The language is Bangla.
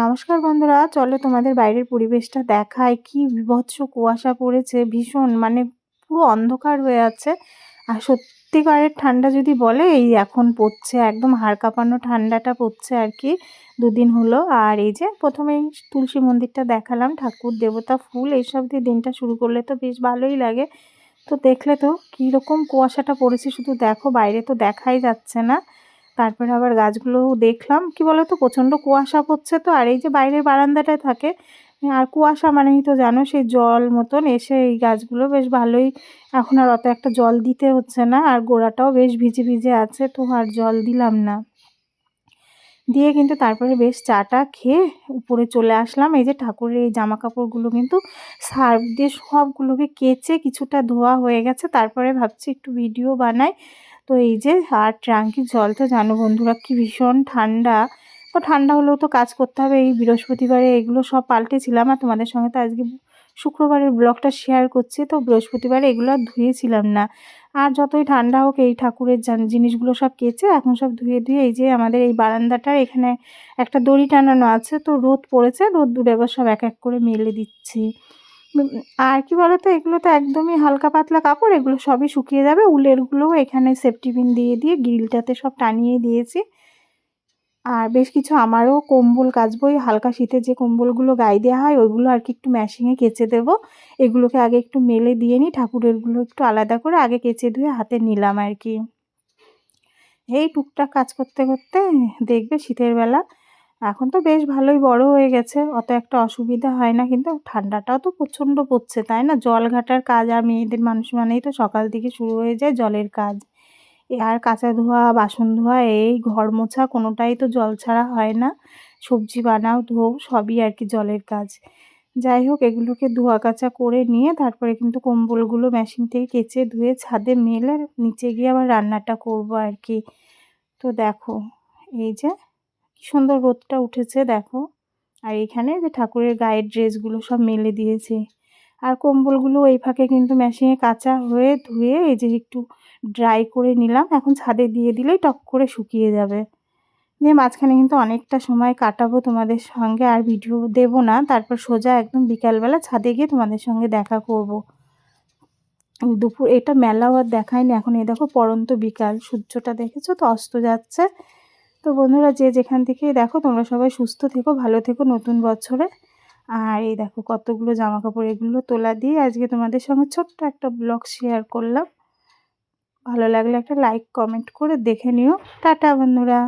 নমস্কার বন্ধুরা, চলো তোমাদের বাইরের পরিবেশটা দেখায়। কি বীভৎস কুয়াশা পড়েছে, ভীষণ মানে পুরো অন্ধকার হয়ে আছে। আর সত্যিকারের ঠান্ডা যদি বলে এই এখন পড়ছে, একদম হাড় কাঁপানো ঠান্ডাটা পড়ছে আর কি, দুদিন হলো। আর এই যে প্রথমেই তুলসী মন্দিরটা দেখালাম, ঠাকুর দেবতা ফুল এইসব দিয়ে দিনটা শুরু করলে তো বেশ ভালোই লাগে। তো দেখলে তো কীরকম কুয়াশাটা পড়েছে, শুধু দেখো, বাইরে তো দেখাই যাচ্ছে না। তারপরে আবার গাছগুলোও দেখলাম, কি বলো তো, প্রচণ্ড কুয়াশা পড়ছে তো। আর এই যে বাইরের বারান্দাটায় থাকে, আর কুয়াশা মানেই তো জানো সেই জল মতন এসে এই গাছগুলো বেশ ভালোই, এখন আর অত একটা জল দিতে হচ্ছে না। আর গোড়াটাও বেশ ভিজে ভিজে আছে, তো আর জল দিলাম না। দিয়ে কিন্তু তারপরে বেশ চাটা খেয়ে উপরে চলে আসলাম। এই যে ঠাকুরের এই জামা কাপড়গুলো কিন্তু সার্ফ দিয়ে সবগুলোকে কেচে কিছুটা ধোয়া হয়ে গেছে। তারপরে ভাবছি একটু ভিডিও বানাই। তো এই যে, আর ট্যাঙ্কির জল তো জানো বন্ধুরা কি ভীষণ ঠান্ডা। তো ঠান্ডা হলেও তো কাজ করতে হবে। এই বৃহস্পতিবারে এগুলো সব পাল্টেছিলাম, আর তোমাদের সঙ্গে তো আজকে শুক্রবারের ব্লগটা শেয়ার করছি। তো বৃহস্পতিবারে এগুলো আর ধুয়েছিলাম না। আর যতই ঠান্ডা হোক এই ঠাকুরের জিনিসগুলো সব কেচে এখন সব ধুয়ে ধুয়ে এই যে আমাদের এই বারান্দাটার এখানে একটা দড়ি টানানো আছে, তো রোদ পড়েছে, রোদ্দুরে এবার সব এক এক করে মেলে দিচ্ছি। আর কি বলতো, এগুলো তো একদমই হালকা পাতলা কাপড়, এগুলো সবই শুকিয়ে যাবে। উলেরগুলোও এখানে সেফটি পিন দিয়ে দিয়ে গ্রিলটাতে সব টানিয়ে দিয়েছি। আর বেশ কিছু আমারও কম্বল কাচবো, এই হালকা শীতের যে কম্বলগুলো গায়ে দেওয়া হয় ওইগুলো আর কি একটু মেশিনে কেচে দেবো। এগুলোকে আগে একটু মেলে দিয়ে নিই, ঠাকুরেরগুলো একটু আলাদা করে আগে কেচে ধুয়ে হাতে নিলাম আর কি। এই টুকটাক কাজ করতে করতে দেখবে শীতের বেলা এখন তো বেশ ভালোই বড় হয়ে গেছে, অত একটা অসুবিধা হয় না। কিন্তু ঠান্ডাটাও তো প্রচণ্ড পড়ছে, তাই না? জল ঘাটার কাজ, আর মেয়েদের মানুষ মানেই তো সকাল থেকে শুরু হয়ে যায় জলের কাজ। আর কাচা ধোয়া, বাসন ধোয়া, এই ঘর মোছা, কোনোটাই তো জল ছাড়া হয় না। সবজি বানাও, ধোও, সবই আর কি জলের কাজ। যাই হোক, এগুলোকে ধোয়া কাচা করে নিয়ে তারপরে কিন্তু কম্বলগুলো মেশিন থেকে কেচে ধুয়ে ছাদে মেলে নিচে গিয়ে আবার রান্নাটা করব আর কি। তো দেখো, এই যে কি সুন্দর রোদটা উঠেছে দেখো। আর এইখানে যে ঠাকুরের গায়ের ড্রেসগুলো সব মেলে দিয়েছি। আর কম্বলগুলো এই ফাঁকে কিন্তু মেশিনে কাচা হয়ে ধুয়ে এই যে একটু ড্রাই করে নিলাম। এখন ছাদে দিয়ে দিলেই টক করে শুকিয়ে যাবে। দিয়ে মাঝখানে কিন্তু অনেকটা সময় কাটাবো তোমাদের সঙ্গে, আর ভিডিও দেবো না। তারপর সোজা একদম বিকালবেলা ছাদে গিয়ে তোমাদের সঙ্গে দেখা করব। দুপুর এটা মেলাও আর দেখায়নি, এখন এই দেখো পড়ন্ত বিকাল, সূর্যটা দেখেছো তো অস্ত যাচ্ছে। তো বন্ধুরা, যে যেখান থেকেই দেখো, তোমরা সবাই সুস্থ থেকো, ভালো থেকো নতুন বছরে। আর এই দেখো কতগুলো জামা কাপড়, এগুলো তোলা দিয়ে আজকে তোমাদের সঙ্গে ছোট্ট একটা ব্লগ শেয়ার করলাম। ভালো লাগলে একটা লাইক কমেন্ট করে দেখে নিও। টাটা বন্ধুরা।